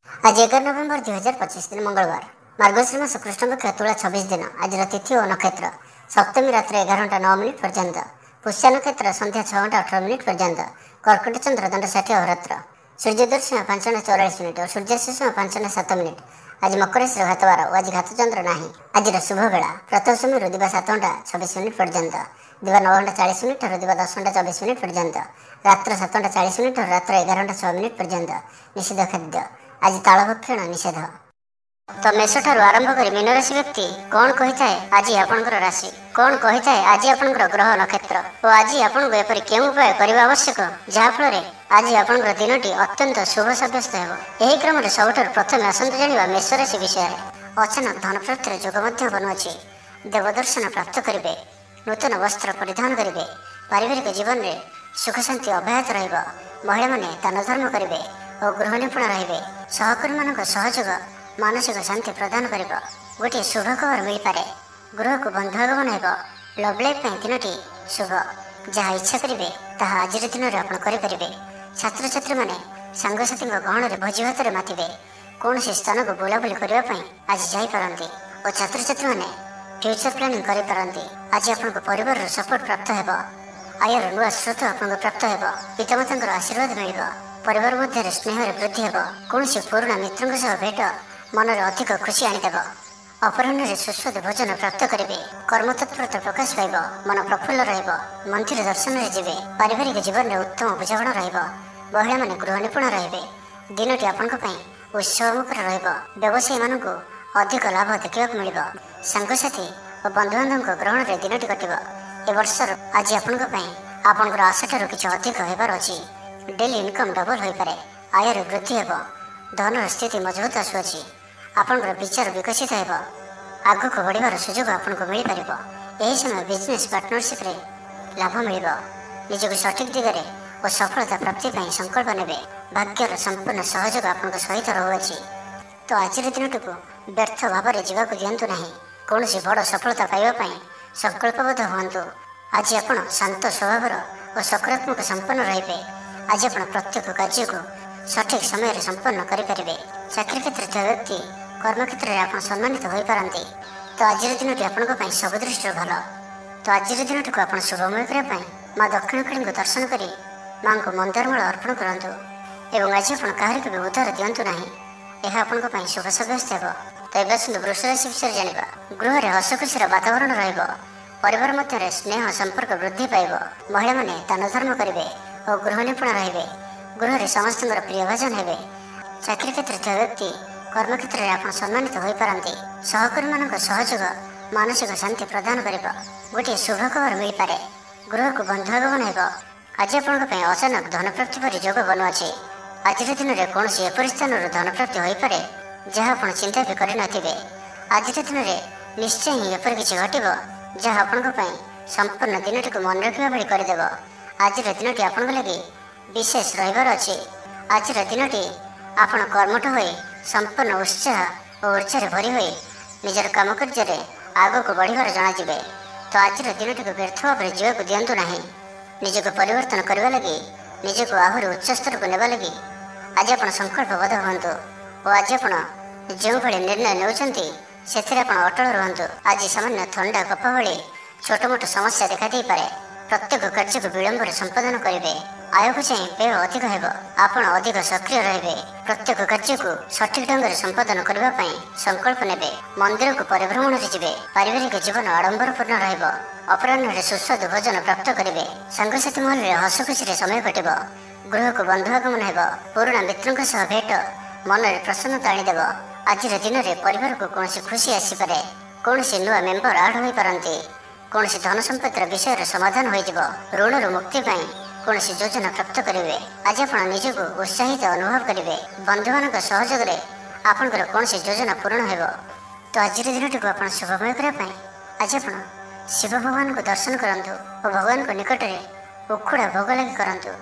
आज 11 नवेम्बर 2025 दिन मंगलवार मार्गशीर मास कृष्ण पक्ष तुला 26 दिन आज तिथि और नक्षत्र सप्तमी रात्र 11:09 पर्यंत पुष्या नक्षत्र संध्या 6:18 पर्यंत कर्कट चंद्र दंड 60 अहोरात्र सूर्य दर्शन 5:44 और सूर्यास्त समय 5:07 आज मकर राशि घातवार और आज घात चंद्र ना आज शुभ बेला प्रथम समय दिवा 7:26 पर्यंत दिवा 9:40 और दिवा 10:24 पर्यंत रात्र 7:40 और रात्र 11:06 पर्यंत निषिद्ध खाद्य आज तालभक्षण निषेध। तो मेष ठारू आरंभ कर मीन राशि व्यक्ति कौन कही थाए आज आपंकर राशि कौन कही थाए आज आपंकर ग्रह नक्षत्र और आज आपको एपरी केउं उपाय करने आवश्यक जहाँफल आज आपंकर दिनटी अत्यंत शुभ सब्यस्त हो। यही क्रम में सबुठ प्रथम आसतु जाना मेष राशि विषय अचानक धन प्राप्तिर जोग बनुअछि देवदर्शन प्राप्त करेंगे नूतन वस्त्र परिधान करेंगे पारिवारिक जीवन में सुख शांति अब्याहत रहिबो महिला माने दान धर्म करेंगे और गृह निपुण रहिबे सहकर्मी मान सहयोग मानसिक शांति प्रदान करिबो गोटे शुभ खबर मिल पारे गृह को बंधुआगमन हो लव लाइफ दिनटी शुभ जहाँ इच्छा करेंगे ताहा आज दिन में आप करेंगे छात्र छात्री मैंने सांगसाथी गहन में भोजी भात मातिबे कौन से स्थान को बुलाबुली करने आज जापारती और छात्र छात्री मैंने फ्यूचर प्लानिंग करें आज आपको परिवार सपोर्ट प्राप्त हो आयर नुआ स्रोत आपको प्राप्त हो पितामाता आशीर्वाद मिल परिवार मध्य स्नेह वृद्धि हो कौन से पुराणा मित्रों सह भेट मन में अधिक खुशी आनीदेव अपराह्न सुस्वादु भोजन प्राप्त करेंगे कर्मतत्परता प्रकाश पाइब मन प्रफुल्ल मंदिर दर्शन में जीवे पारिवारिक जीवन में उत्तम बुझाणा महिला माने गृह निपुण रे दिनटी आपण उत्सव मुखर व्यवसायी मान अधिक लाभ देखा मिल सांगसाथी और बंधुबांधव ग्रहण में दिनटी कटो ए वर्षर आज आपण आशा ठार कि अधिक होबार अच्छी डेली इनकम डबल हो पारे आयर वृद्धि हो धनर स्थिति मजबूत आसुअछि आपणकर विचार विकसित हो आग को बढ़िबार सुजोग आपको मिल पार यही समय बिजनेस पार्टनरशिप रे लाभ मिल निजक सठिक दिगरे और सफलता प्राप्ति संकल्प ने भाग्यर संपूर्ण सहयोग आपन सहित रहुअछि तो आज दिन को व्यर्थ भाव में जावाक दिंतु ना कौन बड़ सफलता पाइबा संकल्पबद्ध हूँ आज आप शांत स्वभाव और सकारात्मक संपन्न रे आज आप प्रत्येक कार्य को सठिक समय संपन्न करेंगे चाकरी क्षेत्र व्यक्ति कर्मक्षेत्र में आप सम्मानित हो पारती तो आज दिन आपण सब दृष्टि भल तो आज दिन को आप शुभमय करने माँ दक्षिणकाली को दर्शन कर माँ को मंदारमाल अर्पण करूँ और आज आप क्या भी उद्धार दिंतु ना यह आपण शुभ सब्यस्त हो। तो ये आसतु वृष राशि विषय जाना गृह में हस खुशी वातावरण परिवार मध्य स्नेह संपर्क वृद्धि पाइब महिला माने दान धर्म करेंगे और गृह निपुण रे गृह में समस्त प्रिय भाजन हे चाकरी क्षेत्र व्यक्ति कर्मक्षेत्र में आप सम्मानित हो पारती सहकर्मी मान सहयोग मानसिक शांति प्रदान कर गोटे शुभ खबर मिल पारे गृह को बंधुआगमन हो आज आपण अचानक धन प्राप्ति पर जोग बनुअछि आज दिन में कौन एपरी स्थान धन प्राप्ति हो पारे जहाँ आप चिंता भी करे आज दिन में निश्चय ही एपरी किसी घटव जहाँ आपण संपूर्ण दिन को मन रखा भाई करदेव आज दिन आपण लगे विशेष रविवार अच्छे आज दिनटी आपण कर्मठ हो संपूर्ण उत्साह और ऊर्जा भरी हुई निजर काम कार्य आग को बढ़िबार जनाजिबे तो आज दिनटी को व्यर्थ भाव में जीवाक दिंतु ना निजक परिवर्तन करने लगी निजक आहरी उच्च स्तर को नेबा लगी आज आप संकल्पबद्ध हूँ और आज आप जो भाई निर्णय नौकरी से अटल रुहतु आज सामान्य थंडा कफ भली छोट मोट समस्या देखा दे पारे प्रत्येक कार्य को विलंब संपादन करेंगे आय को चाहिए व्यय अधिक हो आपण अधिक सक्रिय रे प्रत्येक कार्य को सठिक ढंग से संपादन करने संकल्प ने मंदिर को परिभ्रमण जी पारिवारिक जीवन आडंबरपूर्ण अपराह्न सुस्वादु भोजन प्राप्त करेंगे सांगसाथी महल में हस खुशी समय कटब गृह को बंधुआगमन हो पुराणा मित्रों सह भेट मन में प्रसन्नता आनीदेव आज दिन में परिवार को कौन खुशी आसीपे कौन नुआ मेम्बर आड हो पारती कौन धन संपत्तिर विषय समाधान हो ऋण मुक्ति कौन योजना प्राप्त करेंगे आज आप निजक उत्साहित अनुभव करेंगे बंधु मान सहयोग में आपंकर कौन योजना पूर्ण हो तो आज दिन को आप शुभमय करने आज आप शिव भगवान को दर्शन करूँ और भगवान को निकट में उखुड़ा भोग लगे करूँ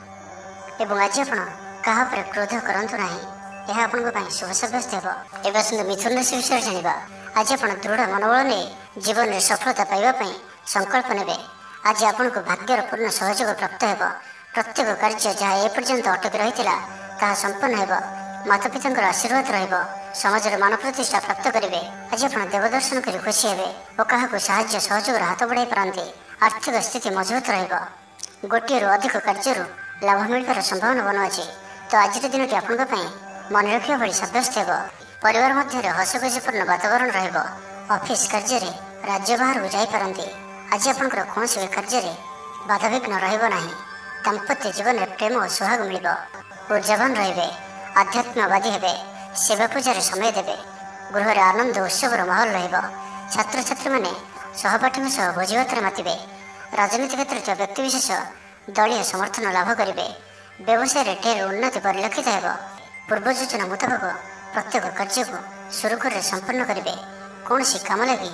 एवं आज आप क्या क्रोध करूँ ना यह आपण शुभ सब्यस्त हो। एवं आसतु मिथुन राशि विषय जाना आज आप दृढ़ मनोबल नहीं जीवन में सफलता पाइबा संकल्प ने आज आपण को भाग्यर पूर्ण सहयोग प्राप्त हो प्रत्येक कार्य जहाँ एपर्यंत अटकी रही संपन्न हो ମାତା ପିତାଙ୍କର ଆଶୀର୍ବାଦ ରହିବ। ସମାଜରେ ମାନ ପ୍ରତିଷ୍ଠା ପ୍ରାପ୍ତ କରିବେ। ଆଜି ଆପଣ ଦେବଦର୍ଶନ କରି ଖୁସି ହେବେ ଓ କାହାକୁ ସାହାଯ୍ୟ ସହଯୋଗର ହାତ ବଢ଼ାଇ ପାରନ୍ତି। ଆର୍ଥିକ ସ୍ଥିତି ମଜବୁତ ରହିବ। ଗୋଟିଏରୁ ଅଧିକ କାର୍ଯ୍ୟରୁ ଲାଭ ମିଳିବାର ସମ୍ଭାବନା ବନୁଅଛି। ତ ଆଜିର ଦିନଟି ଆପଣଙ୍କ ପାଇଁ ମନେ ରଖିବା ଭଳି ସାବ୍ୟସ୍ତ ହେବ। ପରିବାର ମଧ୍ୟରେ ହସଖୁସିପୂର୍ଣ୍ଣ ବାତାବରଣ ରହିବ। ଅଫିସ କାର୍ଯ୍ୟରେ ରାଜ୍ୟ ବାହାରକୁ ଯାଇପାରନ୍ତି। ଆଜି ଆପଣଙ୍କର କୌଣସି ବି କାର୍ଯ୍ୟରେ ବାଧାବିଘ୍ନ ରହିବ ନାହିଁ। ଦାମ୍ପତ୍ୟ ଜୀବନରେ ପ୍ରେମ ଓ ସୁହାଗ ମିଳିବ। ଊର୍ଜାବାନ ରହିବେ। ଆଧ୍ୟାତ୍ମବାଦୀ ହେବେ। ସେବା ପୂଜାରେ ସମୟ ଦେବେ। ଗୃହରେ ଆନନ୍ଦ ଉତ୍ସବର ମାହୋଲ ରହିବ। ଛାତ୍ରଛାତ୍ରୀମାନେ ସହପାଠୀଙ୍କ ସହ ଭୋଜିଭାତରେ ମାତିବେ। ରାଜନୀତି କ୍ଷେତ୍ରରେ ଥିବା ବ୍ୟକ୍ତିବିଶେଷ ଦଳୀୟ ସମର୍ଥନ ଲାଭ କରିବେ। ବ୍ୟବସାୟରେ ଢେର ଉନ୍ନତି ପରିଲକ୍ଷିତ ହେବ। ପୂର୍ବ ଯୋଜନା ମୁତାବକ ପ୍ରତ୍ୟେକ କାର୍ଯ୍ୟକୁ ସୁରୁଖୁରୁରେ ସମ୍ପନ୍ନ କରିବେ। କୌଣସି କାମ ଲାଗି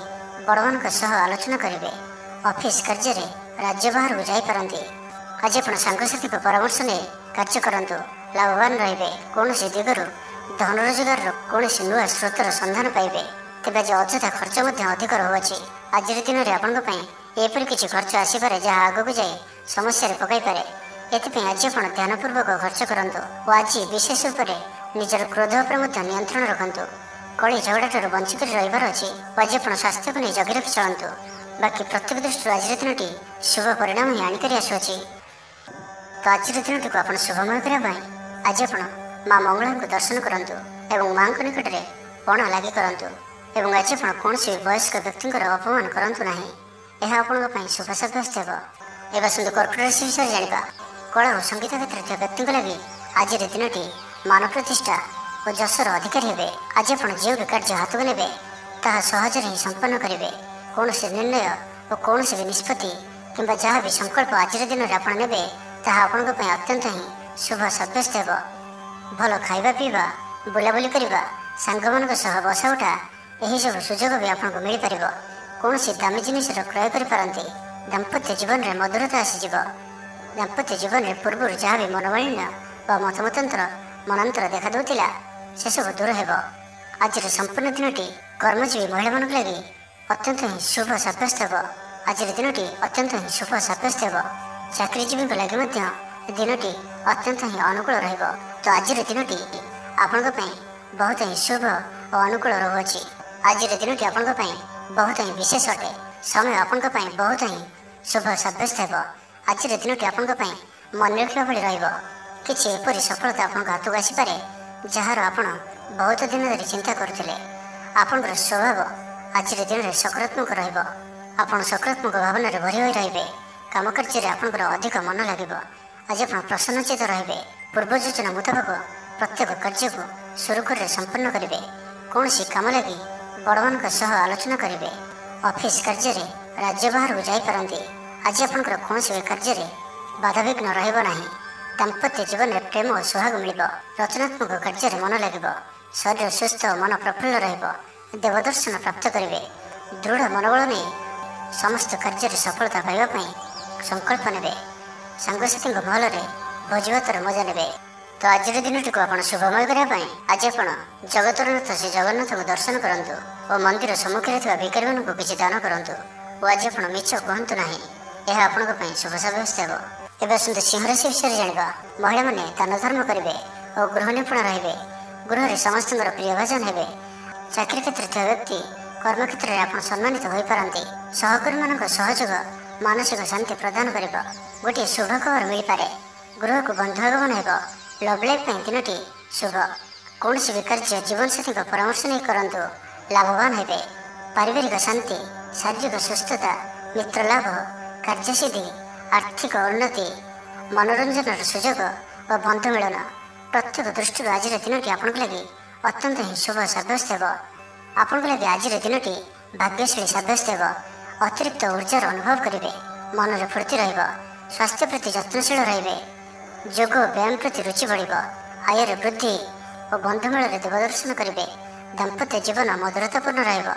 ବଡ଼ମାନଙ୍କ ସହ ଆଲୋଚନା କରିବେ। ଅଫିସ କାର୍ଯ୍ୟରେ ରାଜ୍ୟ ବାହାରକୁ ଯାଇପାରନ୍ତି। ଆଜି ଆପଣ ସାଙ୍ଗସାଥୀଙ୍କ ପରାମର୍ଶ ନେଇ କାର୍ଯ୍ୟ କରନ୍ତୁ। ଲାଭବାନ ରହିବେ। କୌଣସି ଦିଗରୁ ଧନ ରୋଜଗାରର କୌଣସି ନୂଆ ସ୍ରୋତର ସନ୍ଧାନ ପାଇବେ। ତେବେ ଆଜି ଅଯଥା ଖର୍ଚ୍ଚ ମଧ୍ୟ ଅଧିକ ରହୁଅଛି। ଆଜିର ଦିନରେ ଆପଣଙ୍କ ପାଇଁ ଏପରି କିଛି ଖର୍ଚ୍ଚ ଆସିପାରେ ଯାହା ଆଗକୁ ଯାଇ ସମସ୍ୟାରେ ପକାଇପାରେ। ଏଥିପାଇଁ ଆଜି ଆପଣ ଧ୍ୟାନପୂର୍ବକ ଖର୍ଚ୍ଚ କରନ୍ତୁ ଓ ଆଜି ବିଶେଷ ରୂପରେ ନିଜର କ୍ରୋଧ ଉପରେ ମଧ୍ୟ ନିୟନ୍ତ୍ରଣ ରଖନ୍ତୁ। କଳି ଝଗଡ଼ାଠାରୁ ବଞ୍ଚି କରି ରହିବାର ଅଛି ଓ ଆଜି ଆପଣ ସ୍ୱାସ୍ଥ୍ୟକୁ ନେଇ ଜଗି ରଖି ଚଳନ୍ତୁ। ବାକି ପ୍ରତ୍ୟେକ ଦୃଷ୍ଟିରୁ ଆଜିର ଦିନଟି ଶୁଭ ପରିଣାମ ହିଁ ଆଣିକରି ଆସୁଅଛି। ତ ଆଜିର ଦିନଟିକୁ ଆପଣ ଶୁଭମୟ କରିବା ପାଇଁ ଆଜି ଆପଣ ମା ମଙ୍ଗଳାଙ୍କୁ ଦର୍ଶନ କରନ୍ତୁ ଏବଂ ମାଙ୍କ ନିକଟରେ ପଣା ଲାଗି କରନ୍ତୁ। ଏବଂ ଆଜି ଆପଣ କୌଣସି ବୟସ୍କ ବ୍ୟକ୍ତିଙ୍କର ଅପମାନ କରନ୍ତୁ ନାହିଁ। ଏହା ଆପଣଙ୍କ ପାଇଁ ଶୁଭ ସାବ୍ୟସ୍ତ ହେବ। ଏବେ ଆସନ୍ତୁ କର୍କଟ ରାଶି ବିଷୟରେ ଜାଣିବା। କଳା ଓ ସଙ୍ଗୀତ କ୍ଷେତ୍ରରେ ଥିବା ବ୍ୟକ୍ତିଙ୍କ ଲାଗି ଆଜିର ଦିନଟି ମାନ ପ୍ରତିଷ୍ଠା ଓ ଯଶର ଅଧିକାରୀ ହେବେ। ଆଜି ଆପଣ ଯେଉଁ ବି କାର୍ଯ୍ୟ ହାତକୁ ନେବେ ତାହା ସହଜରେ ହିଁ ସମ୍ପନ୍ନ କରିବେ। କୌଣସି ନିର୍ଣ୍ଣୟ ଓ କୌଣସି ବି ନିଷ୍ପତ୍ତି କିମ୍ବା ଯାହା ବି ସଂକଳ୍ପ ଆଜିର ଦିନରେ ଆପଣ ନେବେ ତାହା ଆପଣଙ୍କ ପାଇଁ ଅତ୍ୟନ୍ତ ହିଁ ଶୁଭ ସାବ୍ୟସ୍ତ ହେବ। ଭଲ ଖାଇବା ପିଇବା, ବୁଲାବୁଲି କରିବା, ସାଙ୍ଗମାନଙ୍କ ସହ ବସା ଉଠା ଏହିସବୁ ସୁଯୋଗ ବି ଆପଣଙ୍କୁ ମିଳିପାରିବ। କୌଣସି ଦାମୀ ଜିନିଷର କ୍ରୟ କରିପାରନ୍ତି। ଦାମ୍ପତ୍ୟ ଜୀବନରେ ମଧୁରତା ଆସିଯିବ। ଦାମ୍ପତ୍ୟ ଜୀବନରେ ପୂର୍ବରୁ ଯାହା ବି ମନୋମାଳିନ୍ୟ ବା ମନାନ୍ତର ଦେଖାଦେଉଥିଲା ସେସବୁ ଦୂର ହେବ। ଆଜିର ସମ୍ପୂର୍ଣ୍ଣ ଦିନଟି କର୍ମଜୀବୀ ମହିଳାମାନଙ୍କ ଲାଗି ଅତ୍ୟନ୍ତ ହିଁ ଶୁଭ ସାବ୍ୟସ୍ତ ହେବ। ଆଜିର ଦିନଟି ଅତ୍ୟନ୍ତ ହିଁ ଶୁଭ ସାବ୍ୟସ୍ତ ହେବ। ଚାକିରିଜୀବୀଙ୍କ ଲାଗି ମଧ୍ୟ ଦିନଟି ଅତ୍ୟନ୍ତ ହିଁ ଅନୁକୂଳ ରହିବ। ତ ଆଜିର ଦିନଟି ଆପଣଙ୍କ ପାଇଁ ବହୁତ ହିଁ ଶୁଭ ଓ ଅନୁକୂଳ ରହୁଅଛି। ଆଜିର ଦିନଟି ଆପଣଙ୍କ ପାଇଁ ବହୁତ ହିଁ ବିଶେଷ ଅଟେ। ସମୟ ଆପଣଙ୍କ ପାଇଁ ବହୁତ ହିଁ ଶୁଭ ସାବ୍ୟସ୍ତ ହେବ। ଆଜିର ଦିନଟି ଆପଣଙ୍କ ପାଇଁ ମନେ ରଖିବା ଭଳି ରହିବ। କିଛି ଏପରି ସଫଳତା ଆପଣଙ୍କ ହାତକୁ ଆସିପାରେ ଯାହାର ଆପଣ ବହୁତ ଦିନ ଧରି ଚିନ୍ତା କରୁଥିଲେ। ଆପଣଙ୍କର ସ୍ୱଭାବ ଆଜିର ଦିନରେ ସକାରାତ୍ମକ ରହିବ। ଆପଣ ସକାରାତ୍ମକ ଭାବନାରେ ଭରି ହୋଇ ରହିବେ। କାମ କାର୍ଯ୍ୟରେ ଆପଣଙ୍କର ଅଧିକ ମନ ଲାଗିବ। ଆଜି ଆପଣ ପ୍ରସନ୍ନଚିତ ରହିବେ। ପୂର୍ବ ଯୋଜନା ମୁତାବକ ପ୍ରତ୍ୟେକ କାର୍ଯ୍ୟକୁ ସୁରୁଖୁରୁରେ ସମ୍ପନ୍ନ କରିବେ। କୌଣସି କାମ ଲାଗି ବଡ଼ମାନଙ୍କ ସହ ଆଲୋଚନା କରିବେ। ଅଫିସ କାର୍ଯ୍ୟରେ ରାଜ୍ୟ ବାହାରକୁ ଯାଇପାରନ୍ତି। ଆଜି ଆପଣଙ୍କର କୌଣସି ବି କାର୍ଯ୍ୟରେ ବାଧାବିଘ୍ନ ରହିବ ନାହିଁ। ଦାମ୍ପତ୍ୟ ଜୀବନରେ ପ୍ରେମ ଓ ସୁହାଗ ମିଳିବ। ରଚନାତ୍ମକ କାର୍ଯ୍ୟରେ ମନ ଲାଗିବ। ଶରୀର ସୁସ୍ଥ ଓ ମନ ପ୍ରଫୁଲ୍ଲ ରହିବ। ଦେବଦର୍ଶନ ପ୍ରାପ୍ତ କରିବେ। ଦୃଢ଼ ମନୋବଳ ନେଇ ସମସ୍ତ କାର୍ଯ୍ୟରେ ସଫଳତା ପାଇବା ପାଇଁ ସଂକଳ୍ପ ନେବେ। ସାଙ୍ଗସାଥୀଙ୍କ ମହଲରେ ଭୋଜିଭାତର ମଜା ନେବେ। ତ ଆଜିର ଦିନଟିକୁ ଆପଣ ଶୁଭମୟ କରିବା ପାଇଁ ଆଜି ଆପଣ ଜଗତରନାଥ ଶ୍ରୀ ଜଗନ୍ନାଥଙ୍କୁ ଦର୍ଶନ କରନ୍ତୁ ଓ ମନ୍ଦିର ସମ୍ମୁଖରେ ଥିବା ଭିକାରୀମାନଙ୍କୁ କିଛି ଦାନ କରନ୍ତୁ ଓ ଆଜି ଆପଣ ମିଛ କୁହନ୍ତୁ ନାହିଁ। ଏହା ଆପଣଙ୍କ ପାଇଁ ଶୁଭ ସାବ୍ୟସ୍ତ ହେବ। ଏବେ ଆସନ୍ତୁ ସିଂହ ରାଶି ବିଷୟରେ ଜାଣିବା। ମହିଳାମାନେ ଦାନ ଧର୍ମ କରିବେ ଓ ଗୃହ ନିପୁଣ ରହିବେ। ଗୃହରେ ସମସ୍ତଙ୍କର ପ୍ରିୟଭାଜନ ହେବେ। ଚାକିରି କ୍ଷେତ୍ରରେ ଥିବା ବ୍ୟକ୍ତି କର୍ମକ୍ଷେତ୍ରରେ ଆପଣ ସମ୍ମାନିତ ହୋଇପାରନ୍ତି। ସହକର୍ମୀମାନଙ୍କ ସହଯୋଗ ମାନସିକ ଶାନ୍ତି ପ୍ରଦାନ କରିବ। ଗୋଟିଏ ଶୁଭ ଖବର ମିଳିପାରେ। ଗୃହକୁ ବନ୍ଧୁ ଆଗମନ ହେବ। ଲଭ୍ ଲାଇଫ୍ ପାଇଁ ଦିନଟି ଶୁଭ। କୌଣସି ବି କାର୍ଯ୍ୟ ଜୀବନସାଥୀଙ୍କ ପରାମର୍ଶ ନେଇ କରନ୍ତୁ। ଲାଭବାନ ହେବେ। ପାରିବାରିକ ଶାନ୍ତି, ଶାରୀରିକ ସୁସ୍ଥତା, ମିତ୍ର ଲାଭ, କାର୍ଯ୍ୟସିଦ୍ଧି, ଆର୍ଥିକ ଉନ୍ନତି, ମନୋରଞ୍ଜନର ସୁଯୋଗ ଓ ବନ୍ଧୁ ମିଳନ ପ୍ରତ୍ୟେକ ଦୃଷ୍ଟିରୁ ଆଜିର ଦିନଟି ଆପଣଙ୍କ ଲାଗି ଅତ୍ୟନ୍ତ ହିଁ ଶୁଭ ସାବ୍ୟସ୍ତ ହେବ। ଆପଣଙ୍କ ଲାଗି ଆଜିର ଦିନଟି ଭାଗ୍ୟଶାଳୀ ସାବ୍ୟସ୍ତ ହେବ। ଅତିରିକ୍ତ ଊର୍ଜାର ଅନୁଭବ କରିବେ। ମନରେ ଫୁର୍ତ୍ତି ରହିବ। ସ୍ୱାସ୍ଥ୍ୟ ପ୍ରତି ଯତ୍ନଶୀଳ ରହିବେ। ଯୋଗ ଓ ବ୍ୟାୟାମ ପ୍ରତି ରୁଚି ବଢ଼ିବ। ଆୟରେ ବୃଦ୍ଧି ଓ ବନ୍ଧୁମେଳରେ ଦେବଦର୍ଶନ କରିବେ। ଦାମ୍ପତ୍ୟ ଜୀବନ ମଧୁରତାପୂର୍ଣ୍ଣ ରହିବ।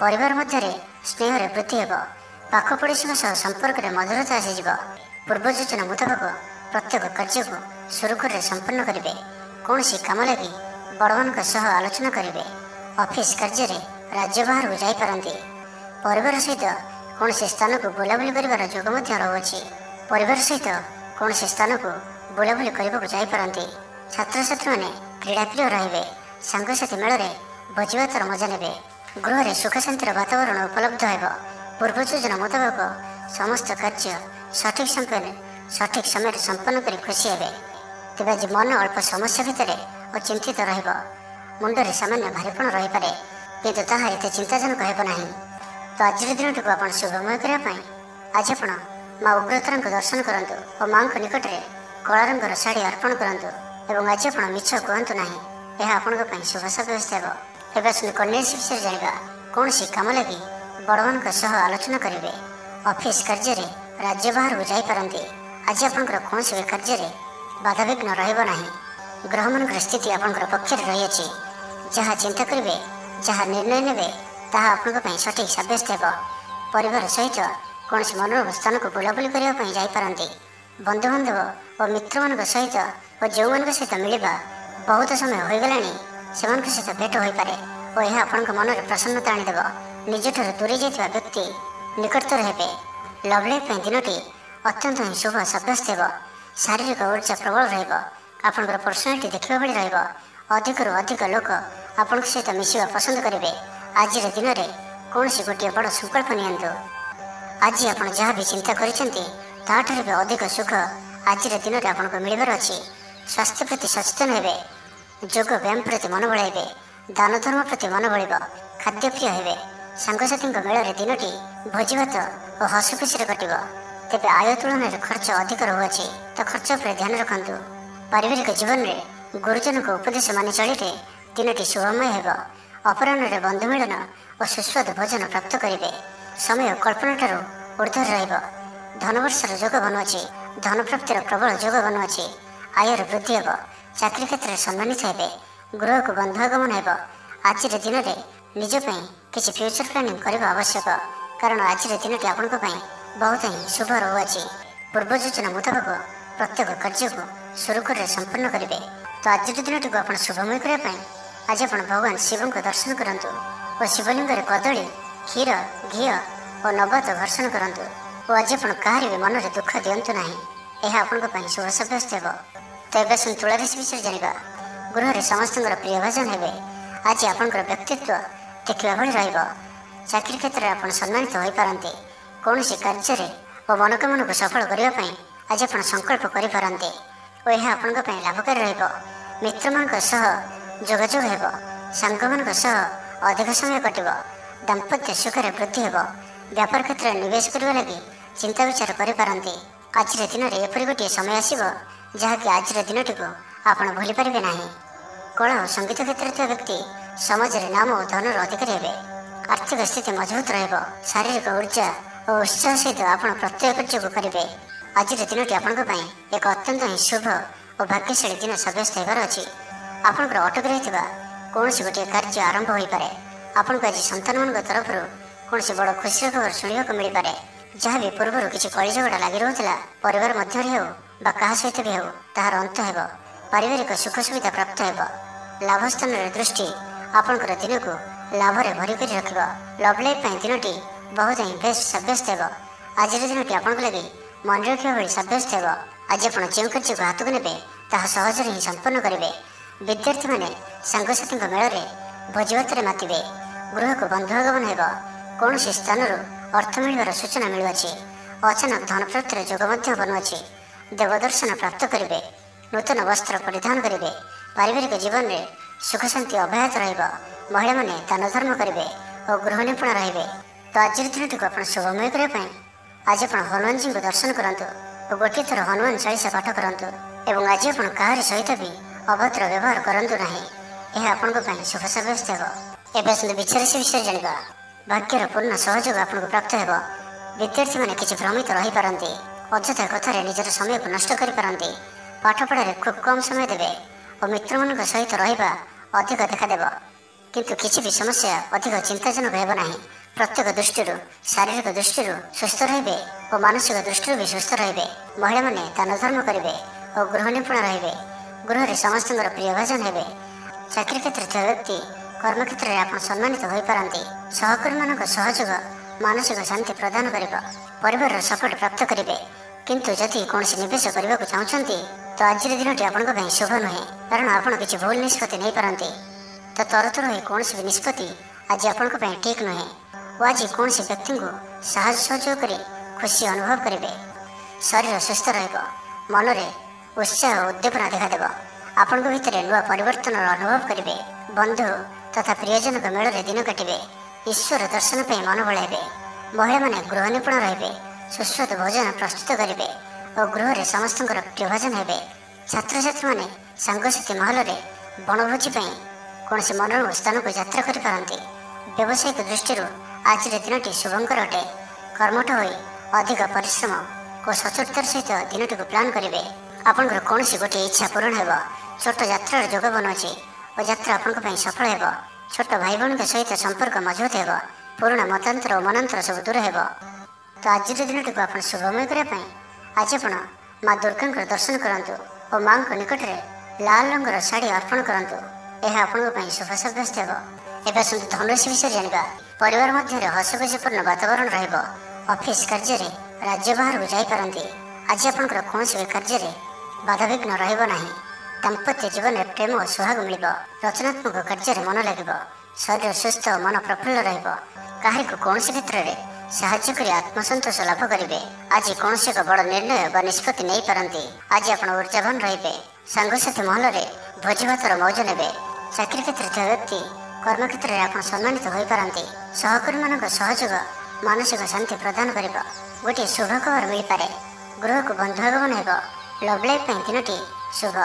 ପରିବାର ମଧ୍ୟରେ ସ୍ନେହରେ ବୃଦ୍ଧି ହେବ। ପାଖ ପଡ଼ୋଶୀଙ୍କ ସହ ସମ୍ପର୍କରେ ମଧୁରତା ଆସିଯିବ। ପୂର୍ବ ଯୋଜନା ମୁତାବକ ପ୍ରତ୍ୟେକ କାର୍ଯ୍ୟକୁ ସୁରୁଖୁରୁରେ ସମ୍ପନ୍ନ କରିବେ। କୌଣସି କାମ ଲାଗି ବଡ଼ମାନଙ୍କ ସହ ଆଲୋଚନା କରିବେ। ଅଫିସ କାର୍ଯ୍ୟରେ ରାଜ୍ୟ ବାହାରକୁ ଯାଇପାରନ୍ତି। ପରିବାର ସହିତ କୌଣସି ସ୍ଥାନକୁ ବୁଲାବୁଲି କରିବାର ଯୋଗ ମଧ୍ୟ ରହୁଅଛି। ପରିବାର ସହିତ କୌଣସି ସ୍ଥାନକୁ ବୁଲାବୁଲି କରିବାକୁ ଯାଇପାରନ୍ତି। ଛାତ୍ରଛାତ୍ରୀମାନେ କ୍ରୀଡ଼ାପ୍ରିୟ ରହିବେ। ସାଙ୍ଗସାଥୀ ମେଳରେ ଭୋଜିଭାତର ମଜା ନେବେ। ଗୃହରେ ସୁଖ ଶାନ୍ତିର ବାତାବରଣ ଉପଲବ୍ଧ ହେବ। ପୂର୍ବ ଯୋଜନା ମୁତାବକ ସମସ୍ତ କାର୍ଯ୍ୟ ସଠିକ୍ ସମୟରେ ସମ୍ପନ୍ନ କରି ଖୁସି ହେବେ। ତେବେ ଆଜି ମନ ଅଳ୍ପ ସମସ୍ୟା ଭିତରେ ଅଚିନ୍ତିତ ରହିବ। ମୁଣ୍ଡରେ ସାମାନ୍ୟ ଭାରିପଣ ରହିପାରେ, କିନ୍ତୁ ତାହା ଏତେ ଚିନ୍ତାଜନକ ହେବ ନାହିଁ। ତ ଆଜିର ଦିନଟିକୁ ଆପଣ ଶୁଭମୟ କରିବା ପାଇଁ ଆଜି ଆପଣ ମା ଉଗ୍ରତାରାଙ୍କ ଦର୍ଶନ କରନ୍ତୁ ଓ ମାଙ୍କ ନିକଟରେ କଳା ରଙ୍ଗର ଶାଢ଼ୀ ଅର୍ପଣ କରନ୍ତୁ। ଏବଂ ଆଜି ଆପଣ ମିଛ କୁହନ୍ତୁ ନାହିଁ, ଏହା ଆପଣଙ୍କ ପାଇଁ ଶୁଭ ସାବ୍ୟସ୍ତ ହେବ। ଏବେ ଆସନ୍ତୁ କନ୍ୟା ରାଶି ବିଷୟରେ ଜାଣିବା। କୌଣସି କାମ ଲାଗି ବଡ଼ମାନଙ୍କ ସହ ଆଲୋଚନା କରିବେ। ଅଫିସ କାର୍ଯ୍ୟରେ ରାଜ୍ୟ ବାହାରକୁ ଯାଇପାରନ୍ତି। ଆଜି ଆପଣଙ୍କର କୌଣସି ବି କାର୍ଯ୍ୟରେ ବାଧାବିଘ୍ନ ରହିବ ନାହିଁ। ଗ୍ରହମାନଙ୍କର ସ୍ଥିତି ଆପଣଙ୍କର ପକ୍ଷରେ ରହିଅଛି। ଯାହା ଚିନ୍ତା କରିବେ, ଯାହା ନିର୍ଣ୍ଣୟ ନେବେ, ତାହା ଆପଣଙ୍କ ପାଇଁ ସଠିକ୍ ସାବ୍ୟସ୍ତ ହେବ। ପରିବାର ସହିତ କୌଣସି ମନୋରମ ସ୍ଥାନକୁ ବୁଲାବୁଲି କରିବା ପାଇଁ ଯାଇପାରନ୍ତି। ବନ୍ଧୁବାନ୍ଧବ ଓ ମିତ୍ରମାନଙ୍କ ସହିତ ଓ ଯେଉଁମାନଙ୍କ ସହିତ ମିଳିବା ବହୁତ ସମୟ ହୋଇଗଲାଣି, ସେମାନଙ୍କ ସହିତ ଭେଟ ହୋଇପାରେ ଓ ଏହା ଆପଣଙ୍କ ମନରେ ପ୍ରସନ୍ନତା ଆଣିଦେବ। ନିଜଠାରୁ ଦୂରେଇ ଯାଇଥିବା ବ୍ୟକ୍ତି ନିକଟତର ହେବେ। ଲଭ୍ ଲାଇଫ୍ ପାଇଁ ଦିନଟି ଅତ୍ୟନ୍ତ ହିଁ ଶୁଭ ସାବ୍ୟସ୍ତ ହେବ। ଶାରୀରିକ ଉର୍ଜା ପ୍ରବଳ ରହିବ। ଆପଣଙ୍କର ପର୍ସନାଲିଟି ଦେଖିବା ଭଳି ରହିବ। ଅଧିକରୁ ଅଧିକ ଲୋକ ଆପଣଙ୍କ ସହିତ ମିଶିବା ପସନ୍ଦ କରିବେ। ଆଜିର ଦିନରେ କୌଣସି ଗୋଟିଏ ବଡ଼ ସଂକଳ୍ପ ନିଅନ୍ତୁ। ଆଜି ଆପଣ ଯାହା ବି ଚିନ୍ତା କରିଛନ୍ତି, ତାହାଠାରୁ ବି ଅଧିକ ସୁଖ ଆଜିର ଦିନରେ ଆପଣଙ୍କୁ ମିଳିବାର ଅଛି। ସ୍ୱାସ୍ଥ୍ୟ ପ୍ରତି ସଚେତନ ହେବେ। ଯୋଗ ବ୍ୟାୟାମ ପ୍ରତି ମନ ବଳାଇବେ। ଦାନ ଧର୍ମ ପ୍ରତି ମନ ବଳିବ। ଖାଦ୍ୟପ୍ରିୟ ହେବେ। ସାଙ୍ଗସାଥୀଙ୍କ ମେଳରେ ଦିନଟି ଭୋଜିଭାତ ଓ ହସ ଖୁସିରେ କଟିବ। ତେବେ ଆୟ ତୁଳନାରେ ଖର୍ଚ୍ଚ ଅଧିକ ରହୁଅଛି, ତ ଖର୍ଚ୍ଚ ଉପରେ ଧ୍ୟାନ ରଖନ୍ତୁ। ପାରିବାରିକ ଜୀବନରେ ଗୁରୁଜନଙ୍କ ଉପଦେଶ ମାନି ଚଳିଲେ ଦିନଟି ଶୁଭମୟ ହେବ। ଅପରାହ୍ନରେ ବନ୍ଧୁ ମିଳନ ଓ ସୁସ୍ୱାଦୁ ଭୋଜନ ପ୍ରାପ୍ତ କରିବେ। ସମୟ କଳ୍ପନାଠାରୁ ଉର୍ଦ୍ଧ୍ୱରେ ରହିବ। ଧନବର୍ଷର ଯୋଗ ବନୁଅଛି। ଧନ ପ୍ରାପ୍ତିର ପ୍ରବଳ ଯୋଗ ବନୁଅଛି। ଆୟର ବୃଦ୍ଧି ହେବ। ଚାକିରି କ୍ଷେତ୍ରରେ ସମ୍ମାନିତ ହେବେ। ଗୃହକୁ ବନ୍ଧୁ ଆଗମନ ହେବ। ଆଜିର ଦିନରେ ନିଜ ପାଇଁ କିଛି ଫ୍ୟୁଚର ପ୍ଲାନିଂ କରିବା ଆବଶ୍ୟକ, କାରଣ ଆଜିର ଦିନଟି ଆପଣଙ୍କ ପାଇଁ ବହୁତ ହିଁ ଶୁଭ ରହୁଅଛି। ପୂର୍ବ ଯୋଜନା ମୁତାବକ ପ୍ରତ୍ୟେକ କାର୍ଯ୍ୟକୁ ସୁରୁଖୁରୁରେ ସମ୍ପନ୍ନ କରିବେ। ତ ଆଜିର ଦିନଟିକୁ ଆପଣ ଶୁଭମୟ କରିବା ପାଇଁ ଆଜି ଆପଣ ଭଗବାନ ଶିବଙ୍କ ଦର୍ଶନ କରନ୍ତୁ ଓ ଶିବଲିଙ୍ଗରେ କଦଳୀ, କ୍ଷୀର, ଘିଅ ଓ ନବାତ ଘର୍ଷଣ କରନ୍ତୁ। ଓ ଆଜି ଆପଣ କାହାରି ବି ମନରେ ଦୁଃଖ ଦିଅନ୍ତୁ ନାହିଁ, ଏହା ଆପଣଙ୍କ ପାଇଁ ଶୁଭ ସାବ୍ୟସ୍ତ ହେବ। ତ ଏବେ ଆସନ୍ତୁ ତୁଳା ରାଶି ବିଷୟରେ ଜାଣିବା। ଗୃହରେ ସମସ୍ତଙ୍କର ପ୍ରିୟ ଭାଜନ ହେବେ। ଆଜି ଆପଣଙ୍କର ବ୍ୟକ୍ତିତ୍ୱ ଦେଖିବା ଭଳି ରହିବ। ଚାକିରି କ୍ଷେତ୍ରରେ ଆପଣ ସମ୍ମାନିତ ହୋଇପାରନ୍ତି। କୌଣସି କାର୍ଯ୍ୟରେ ଓ ମନୋକାମନାକୁ ସଫଳ କରିବା ପାଇଁ ଆଜି ଆପଣ ସଂକଳ୍ପ କରିପାରନ୍ତି ଓ ଏହା ଆପଣଙ୍କ ପାଇଁ ଲାଭକାରୀ ରହିବ। ମିତ୍ରମାନଙ୍କ ସହ ଯୋଗାଯୋଗ ହେବ। ସାଙ୍ଗମାନଙ୍କ ସହ ଅଧିକ ସମୟ କଟିବ। ଦାମ୍ପତ୍ୟ ସୁଖରେ ବୃଦ୍ଧି ହେବ। ବ୍ୟାପାର କ୍ଷେତ୍ରରେ ନିବେଶ କରିବା ଲାଗି ଚିନ୍ତା ବିଚାର କରିପାରନ୍ତି। ଆଜିର ଦିନରେ ଏପରି ଗୋଟିଏ ସମୟ ଆସିବ, ଯାହାକି ଆଜିର ଦିନଟିକୁ ଆପଣ ଭୁଲିପାରିବେ ନାହିଁ। କଳା ଓ ସଙ୍ଗୀତ କ୍ଷେତ୍ରରେ ଥିବା ବ୍ୟକ୍ତି ସମାଜରେ ନାମ ଓ ଧନର ଅଧିକାରୀ ହେବେ। ଆର୍ଥିକ ସ୍ଥିତି ମଜବୁତ ରହିବ। ଶାରୀରିକ ଉର୍ଜା ଓ ଉତ୍ସାହ ସହିତ ଆପଣ ପ୍ରତ୍ୟେକ କାର୍ଯ୍ୟକୁ କରିବେ। ଆଜିର ଦିନଟି ଆପଣଙ୍କ ପାଇଁ ଏକ ଅତ୍ୟନ୍ତ ହିଁ ଶୁଭ ଓ ଭାଗ୍ୟଶାଳୀ ଦିନ ସାବ୍ୟସ୍ତ ହେବାର ଅଛି। ଆପଣଙ୍କର ଅଟକି ରହିଥିବା କୌଣସି ଗୋଟିଏ କାର୍ଯ୍ୟ ଆରମ୍ଭ ହୋଇପାରେ। ଆପଣଙ୍କୁ ଆଜି ସନ୍ତାନମାନଙ୍କ ତରଫରୁ କୌଣସି ବଡ଼ ଖୁସିର ଖବର ଶୁଣିବାକୁ ମିଳିପାରେ। ଯାହା ବି ପୂର୍ବରୁ କିଛି କଳିଝଗଡ଼ା ଲାଗି ରହୁଥିଲା, ପରିବାର ମଧ୍ୟରେ ହେଉ ବା କାହା ସହିତ ବି ହେଉ, ତାହାର ଅନ୍ତ ହେବ। ପାରିବାରିକ ସୁଖ ସୁବିଧା ପ୍ରାପ୍ତ ହେବ। ଲାଭ ସ୍ଥାନରେ ଦୃଷ୍ଟି ଆପଣଙ୍କର ଦିନକୁ ଲାଭରେ ଭରି କରି ରଖିବ। ଲଭ୍ ଲାଇଫ୍ ପାଇଁ ଦିନଟି ବହୁତ ହିଁ ବେଶ ସାବ୍ୟସ୍ତ ହେବ। ଆଜିର ଦିନଟି ଆପଣଙ୍କ ଲାଗି ମନେ ରଖିବା ଭଳି ସାବ୍ୟସ୍ତ ହେବ। ଆଜି ଆପଣ ଯେଉଁ କାର୍ଯ୍ୟକୁ ହାତକୁ ନେବେ, ତାହା ସହଜରେ ହିଁ ସମ୍ପନ୍ନ କରିବେ। ବିଦ୍ୟାର୍ଥୀମାନେ ସାଙ୍ଗସାଥୀଙ୍କ ମେଳରେ ଭୋଜିଭାତରେ ମାତିବେ। ଗୃହକୁ ବନ୍ଧୁ ଆଗମନ ହେବ। କୌଣସି ସ୍ଥାନରୁ ଅର୍ଥ ମିଳିବାର ସୂଚନା ମିଳୁଅଛି। ଅଚାନକ ଧନପ୍ରାପ୍ତିର ଯୋଗ ମଧ୍ୟ ବନୁଅଛି। ଦେବଦର୍ଶନ ପ୍ରାପ୍ତ କରିବେ। ନୂତନ ବସ୍ତ୍ର ପରିଧାନ କରିବେ। ପାରିବାରିକ ଜୀବନରେ ସୁଖ ଶାନ୍ତି ଅବ୍ୟାହତ ରହିବ। ମହିଳାମାନେ ଦାନ ଧର୍ମ କରିବେ ଓ ଗୃହ ନିପୁଣ ରହିବେ। ତ ଆଜିର ଦିନଟିକୁ ଆପଣ ଶୁଭମୟ କରିବା ପାଇଁ ଆଜି ଆପଣ ହନୁମାନଜୀଙ୍କୁ ଦର୍ଶନ କରନ୍ତୁ ଓ ଗୋଟିଏ ଥର ହନୁମାନ ଚାଳିଶା ପାଠ କରନ୍ତୁ। ଏବଂ ଆଜି ଆପଣ କାହାରି ସହିତ ବି ଅଭଦ୍ର ବ୍ୟବହାର କରନ୍ତୁ ନାହିଁ, ଏହା ଆପଣଙ୍କ ପାଇଁ ଶୁଭ ସାବ୍ୟସ୍ତ ହେବ। ଏବେ ଆସନ୍ତୁ ବିଛା ରାଶି ବିଷୟରେ ଜାଣିବା। ଭାଗ୍ୟର ପୂର୍ଣ୍ଣ ସହଯୋଗ ଆପଣଙ୍କୁ ପ୍ରାପ୍ତ ହେବ। ବିଦ୍ୟାର୍ଥୀମାନେ କିଛି ଭ୍ରମିତ ରହିପାରନ୍ତି। ଅଯଥା କଥାରେ ନିଜର ସମୟକୁ ନଷ୍ଟ କରିପାରନ୍ତି। ପାଠପଢ଼ାରେ ଖୁବ୍ କମ୍ ସମୟ ଦେବେ ଓ ମିତ୍ରମାନଙ୍କ ସହିତ ରହିବା ଅଧିକ ଦେଖାଦେବ। କିନ୍ତୁ କିଛି ବି ସମସ୍ୟା ଅଧିକ ଚିନ୍ତାଜନକ ହେବ ନାହିଁ। ପ୍ରତ୍ୟେକ ଦୃଷ୍ଟିରୁ, ଶାରୀରିକ ଦୃଷ୍ଟିରୁ ସୁସ୍ଥ ରହିବେ ଓ ମାନସିକ ଦୃଷ୍ଟିରୁ ବି ସୁସ୍ଥ ରହିବେ। ମହିଳାମାନେ ଦାନ ଧର୍ମ କରିବେ ଓ ଗୃହ ନିପୁଣ ରହିବେ। ଗୃହରେ ସମସ୍ତଙ୍କର ପ୍ରିୟ ଭାଜନ ହେବେ। ଚାକିରି କ୍ଷେତ୍ରରେ ଥିବା ବ୍ୟକ୍ତି କର୍ମକ୍ଷେତ୍ରରେ ଆପଣ ସମ୍ମାନିତ ହୋଇପାରନ୍ତି। ସହକର୍ମୀମାନଙ୍କ ସହଯୋଗ ମାନସିକ ଶାନ୍ତି ପ୍ରଦାନ କରିବ। ପରିବାରର ସପୋର୍ଟ ପ୍ରାପ୍ତ କରିବେ। କିନ୍ତୁ ଯଦି କୌଣସି ନିବେଶ କରିବାକୁ ଚାହୁଁଛନ୍ତି, ତ ଆଜିର ଦିନଟି ଆପଣଙ୍କ ପାଇଁ ଶୁଭ ନୁହେଁ, କାରଣ ଆପଣ କିଛି ଭୁଲ ନିଷ୍ପତ୍ତି ନେଇପାରନ୍ତି। ତ ତରତର ହୋଇ କୌଣସି ବି ନିଷ୍ପତ୍ତି ଆଜି ଆପଣଙ୍କ ପାଇଁ ଠିକ୍ ନୁହେଁ ଓ ଆଜି କୌଣସି ବ୍ୟକ୍ତିଙ୍କୁ ସାହାଯ୍ୟ ସହଯୋଗ କରି ଖୁସି ଅନୁଭବ କରିବେ। ଶରୀର ସୁସ୍ଥ ରହିବ, ମନରେ ଉତ୍ସାହ ଓ ଉଦ୍ଦୀପନା ଦେଖାଦେବ। ଆପଣଙ୍କ ଭିତରେ ନୂଆ ପରିବର୍ତ୍ତନର ଅନୁଭବ କରିବେ। ବନ୍ଧୁ ତଥା ପ୍ରିୟଜନଙ୍କ ମେଳରେ ଦିନ କାଟିବେ। ଈଶ୍ୱର ଦର୍ଶନ ପାଇଁ ମନ ବଳାଇବେ। ମହିଳାମାନେ ଗୃହ ନିପୁଣ ରହିବେ। ସୁସ୍ୱାଦୁ ଭୋଜନ ପ୍ରସ୍ତୁତ କରିବେ ଓ ଗୃହରେ ସମସ୍ତଙ୍କର ପ୍ରିୟ ଭୋଜନ ହେବେ। ଛାତ୍ରଛାତ୍ରୀମାନେ ସାଙ୍ଗସାଥୀ ମହଲରେ ବଣଭୋଜି ପାଇଁ କୌଣସି ମନୋରମ ସ୍ଥାନକୁ ଯାତ୍ରା କରିପାରନ୍ତି। ବ୍ୟବସାୟିକ ଦୃଷ୍ଟିରୁ ଆଜିର ଦିନଟି ଶୁଭଙ୍କର ଅଟେ। କର୍ମଠ ହୋଇ ଅଧିକ ପରିଶ୍ରମ ଓ ସଚୋଟତାର ସହିତ ଦିନଟିକୁ ପ୍ଲାନ୍ କରିବେ। ଆପଣଙ୍କର କୌଣସି ଗୋଟିଏ ଇଚ୍ଛା ପୂରଣ ହେବ। ଛୋଟ ଯାତ୍ରାର ଯୋଗ ବନୁଅଛି ଓ ଯାତ୍ରା ଆପଣଙ୍କ ପାଇଁ ସଫଳ ହେବ। ଛୋଟ ଭାଇ ଭଉଣୀଙ୍କ ସହିତ ସମ୍ପର୍କ ମଜବୁତ ହେବ। ପୁରୁଣା ମତାନ୍ତର ଓ ମନାନ୍ତର ସବୁ ଦୂର ହେବ। ତ ଆଜିର ଦିନଟିକୁ ଆପଣ ଶୁଭମୟ କରିବା ପାଇଁ ଆଜି ଆପଣ ମା ଦୁର୍ଗାଙ୍କର ଦର୍ଶନ କରନ୍ତୁ ଓ ମାଙ୍କ ନିକଟରେ ଲାଲ ରଙ୍ଗର ଶାଢ଼ୀ ଅର୍ପଣ କରନ୍ତୁ। ଏହା ଆପଣଙ୍କ ପାଇଁ ଶୁଭ ସାବ୍ୟସ୍ତ ହେବ। ଏବେ ଆସନ୍ତୁ ଧନୁରାଶି ବିଷୟରେ ଜାଣିବା। ପରିବାର ମଧ୍ୟରେ ହସଖୁସିପୂର୍ଣ୍ଣ ବାତାବରଣ ରହିବ। ଅଫିସ କାର୍ଯ୍ୟରେ ରାଜ୍ୟ ବାହାରକୁ ଯାଇପାରନ୍ତି। ଆଜି ଆପଣଙ୍କର କୌଣସି ବି କାର୍ଯ୍ୟରେ ବାଧାବିଘ୍ନ ରହିବ ନାହିଁ। ଦାମ୍ପତ୍ୟ ଜୀବନରେ ପ୍ରେମ ଓ ସୁହାଗ ମିଳିବ। ରଚନାତ୍ମକ କାର୍ଯ୍ୟରେ ମନ ଲାଗିବ। ଶରୀର ସୁସ୍ଥ ଓ ମନ ପ୍ରଫୁଲ୍ଲ ରହିବ। କାହାରିକୁ କୌଣସି କ୍ଷେତ୍ରରେ ସାହାଯ୍ୟ କରି ଆତ୍ମସନ୍ତୋଷ ଲାଭ କରିବେ। ଆଜି କୌଣସି ଏକ ବଡ଼ ନିର୍ଣ୍ଣୟ ବା ନିଷ୍ପତ୍ତି ନେଇପାରନ୍ତି। ଆଜି ଆପଣ ଉର୍ଜାବାନ ରହିବେ। ସାଙ୍ଗସାଥି ମହଲରେ ଭୋଜିଭାତର ମୌଜ ନେବେ। ଚାକିରି କ୍ଷେତ୍ରରେ ଥିବା ବ୍ୟକ୍ତି କର୍ମକ୍ଷେତ୍ରରେ ଆପଣ ସମ୍ମାନିତ ହୋଇପାରନ୍ତି। ସହକର୍ମୀମାନଙ୍କ ସହଯୋଗ ମାନସିକ ଶାନ୍ତି ପ୍ରଦାନ କରିବ। ଗୋଟିଏ ଶୁଭ ଖବର ମିଳିପାରେ। ଗୃହକୁ ବନ୍ଧୁ ଆଗମନ ହେବ। ଲଭ୍ ଲାଇଫ୍ ପାଇଁ ଦିନଟି ଶୁଭ।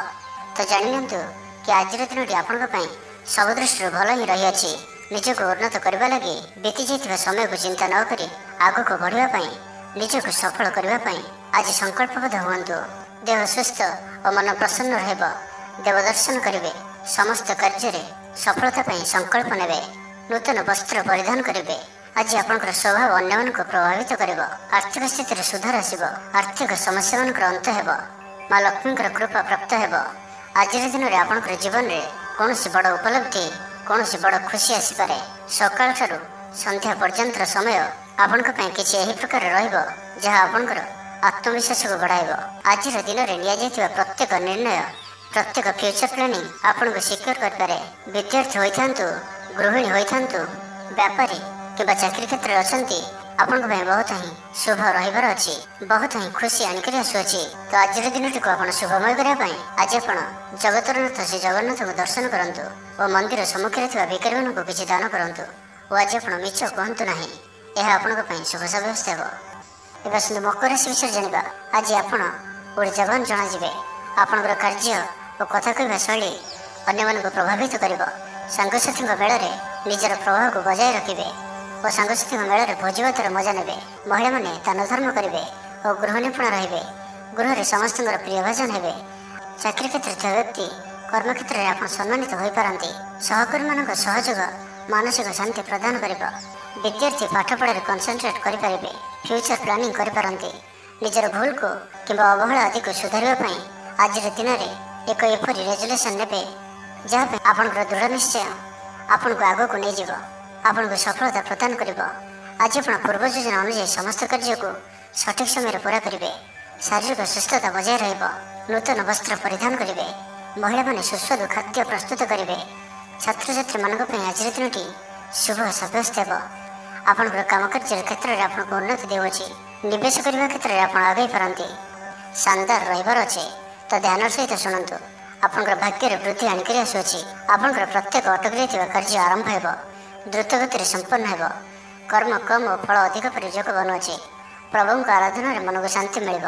ତ ଜାଣିନିଅନ୍ତୁ କି ଆଜିର ଦିନଟି ଆପଣଙ୍କ ପାଇଁ ସବୁ ଦୃଷ୍ଟିରୁ ଭଲ ହିଁ ରହିଅଛି। ନିଜକୁ ଉନ୍ନତ କରିବା ଲାଗି ବିତି ଯାଇଥିବା ସମୟକୁ ଚିନ୍ତା ନ କରି ଆଗକୁ ବଢ଼ିବା ପାଇଁ, ନିଜକୁ ସଫଳ କରିବା ପାଇଁ ଆଜି ସଂକଳ୍ପବଦ୍ଧ ହୁଅନ୍ତୁ। ଦେହ ସୁସ୍ଥ ଓ ମନ ପ୍ରସନ୍ନ ରହିବ। ଦେବ ଦର୍ଶନ କରିବେ। ସମସ୍ତ କାର୍ଯ୍ୟରେ ସଫଳତା ପାଇଁ ସଂକଳ୍ପ ନେବେ। ନୂତନ ବସ୍ତ୍ର ପରିଧାନ କରିବେ। ଆଜି ଆପଣଙ୍କର ସ୍ୱଭାବ ଅନ୍ୟମାନଙ୍କୁ ପ୍ରଭାବିତ କରିବ। ଆର୍ଥିକ ସ୍ଥିତିରେ ସୁଧାର ଆସିବ। ଆର୍ଥିକ ସମସ୍ୟାମାନଙ୍କର ଅନ୍ତ ହେବ। ମା ଲକ୍ଷ୍ମୀଙ୍କର କୃପା ପ୍ରାପ୍ତ ହେବ। ଆଜିର ଦିନରେ ଆପଣଙ୍କର ଜୀବନରେ କୌଣସି ବଡ଼ ଉପଲବ୍ଧି, କୌଣସି ବଡ଼ ଖୁସି ଆସିପାରେ। ସକାଳଠାରୁ ସନ୍ଧ୍ୟା ପର୍ଯ୍ୟନ୍ତର ସମୟ ଆପଣଙ୍କ ପାଇଁ କିଛି ଏହି ପ୍ରକାର ରହିବ ଯାହା ଆପଣଙ୍କର ଆତ୍ମବିଶ୍ୱାସକୁ ବଢ଼ାଇବ। ଆଜିର ଦିନରେ ନିଆଯାଇଥିବା ପ୍ରତ୍ୟେକ ନିର୍ଣ୍ଣୟ, ପ୍ରତ୍ୟେକ ଫ୍ୟୁଚର ପ୍ଲାନିଂ ଆପଣଙ୍କୁ ସିକ୍ୟୋର କରିପାରେ। ବିଦ୍ୟାର୍ଥୀ ହୋଇଥାନ୍ତୁ, ଗୃହିଣୀ ହୋଇଥାନ୍ତୁ, ବ୍ୟାପାରୀ କିମ୍ବା ଚାକିରି କ୍ଷେତ୍ରରେ ଅଛନ୍ତି, ଆପଣଙ୍କ ପାଇଁ ବହୁତ ହିଁ ଶୁଭ ରହିବାର ଅଛି। ବହୁତ ହିଁ ଖୁସି ଆଣିକରି ଆସୁଅଛି। ତ ଆଜିର ଦିନଟିକୁ ଆପଣ ଶୁଭମୟ କରିବା ପାଇଁ ଆଜି ଆପଣ ଜଗତର ନାଥ ଶ୍ରୀ ଜଗନ୍ନାଥଙ୍କୁ ଦର୍ଶନ କରନ୍ତୁ ଓ ମନ୍ଦିର ସମ୍ମୁଖରେ ଥିବା ଭିକାରୀମାନଙ୍କୁ କିଛି ଦାନ କରନ୍ତୁ ଓ ଆଜି ଆପଣ ମିଛ କୁହନ୍ତୁ ନାହିଁ। ଏହା ଆପଣଙ୍କ ପାଇଁ ଶୁଭ ସାବ୍ୟସ୍ତ ହେବ। ଏବେ ଆସନ୍ତୁ ମକର ରାଶି ବିଷୟରେ ଜାଣିବା। ଆଜି ଆପଣ ଉର୍ଜାବାନ ଜଣାଯିବେ। ଆପଣଙ୍କର କାର୍ଯ୍ୟ ଓ କଥା କହିବା ଶୈଳୀ ଅନ୍ୟମାନଙ୍କୁ ପ୍ରଭାବିତ କରିବ। ସାଙ୍ଗସାଥୀଙ୍କ ମେଳରେ ନିଜର ପ୍ରଭାବକୁ ବଜାୟ ରଖିବେ ଓ ସାଙ୍ଗସାଥୀଙ୍କ ମେଳରେ ଭୋଜିଭାତର ମଜା ନେବେ। ମହିଳାମାନେ ଦାନ ଧର୍ମ କରିବେ ଓ ଗୃହ ନିପୁଣ ରହିବେ। ଗୃହରେ ସମସ୍ତଙ୍କର ପ୍ରିୟ ଭାଜନ ହେବେ। ଚାକିରି କ୍ଷେତ୍ରରେ ଥିବା ବ୍ୟକ୍ତି କର୍ମକ୍ଷେତ୍ରରେ ଆପଣ ସମ୍ମାନିତ ହୋଇପାରନ୍ତି। ସହକର୍ମୀମାନଙ୍କ ସହଯୋଗ ମାନସିକ ଶାନ୍ତି ପ୍ରଦାନ କରିବ। ବିଦ୍ୟାର୍ଥୀ ପାଠପଢ଼ାରେ କନସେନଟ୍ରେଟ୍ କରିପାରିବେ। ଫ୍ୟୁଚର ପ୍ଲାନିଂ କରିପାରନ୍ତି। ନିଜର ଭୁଲକୁ କିମ୍ବା ଅବହେଳା ଆଦିକୁ ସୁଧାରିବା ପାଇଁ ଆଜିର ଦିନରେ ଏକ ଏପରି ରେଜୁଲେସନ୍ ନେବେ ଯାହା ପାଇଁ ଆପଣଙ୍କର ଦୃଢ଼ ନିଶ୍ଚୟ ଆପଣଙ୍କୁ ଆଗକୁ ନେଇଯିବ, ଆପଣଙ୍କୁ ସଫଳତା ପ୍ରଦାନ କରିବ। ଆଜି ଆପଣ ପୂର୍ବ ଯୋଜନା ଅନୁଯାୟୀ ସମସ୍ତ କାର୍ଯ୍ୟକୁ ସଠିକ୍ ସମୟରେ ପୁରା କରିବେ। ଶାରୀରିକ ସୁସ୍ଥତା ବଜାୟ ରହିବ। ନୂତନ ବସ୍ତ୍ର ପରିଧାନ କରିବେ। ମହିଳାମାନେ ସୁସ୍ୱାଦୁ ଖାଦ୍ୟ ପ୍ରସ୍ତୁତ କରିବେ। ଛାତ୍ରଛାତ୍ରୀମାନଙ୍କ ପାଇଁ ଆଜିର ଦିନଟି ଶୁଭ ସାବ୍ୟସ୍ତ ହେବ। ଆପଣଙ୍କର କାମକାର୍ଯ୍ୟର କ୍ଷେତ୍ରରେ ଆପଣଙ୍କୁ ଉନ୍ନତି ଦେଉଅଛି। ନିବେଶ କରିବା କ୍ଷେତ୍ରରେ ଆପଣ ଆଗେଇ ପାରନ୍ତି। ଶାନଦାର ରହିବାର ଅଛି। ତ ଧ୍ୟାନର ସହିତ ଶୁଣନ୍ତୁ। ଆପଣଙ୍କର ଭାଗ୍ୟରେ ବୃଦ୍ଧି ଆଣିକରି ଆସୁଅଛି। ଆପଣଙ୍କର ପ୍ରତ୍ୟେକ ଅଟକି ରହିଥିବା କାର୍ଯ୍ୟ ଆରମ୍ଭ ହେବ। ଦ୍ରୁତ ଗତିରେ ସମ୍ପନ୍ନ ହେବ। କର୍ମ କମ୍ ଓ ଫଳ ଅଧିକ ପରି ଯୋଗ ବନୁଅଛି। ପ୍ରଭୁଙ୍କ ଆରାଧନାରେ ମନକୁ ଶାନ୍ତି ମିଳିବ।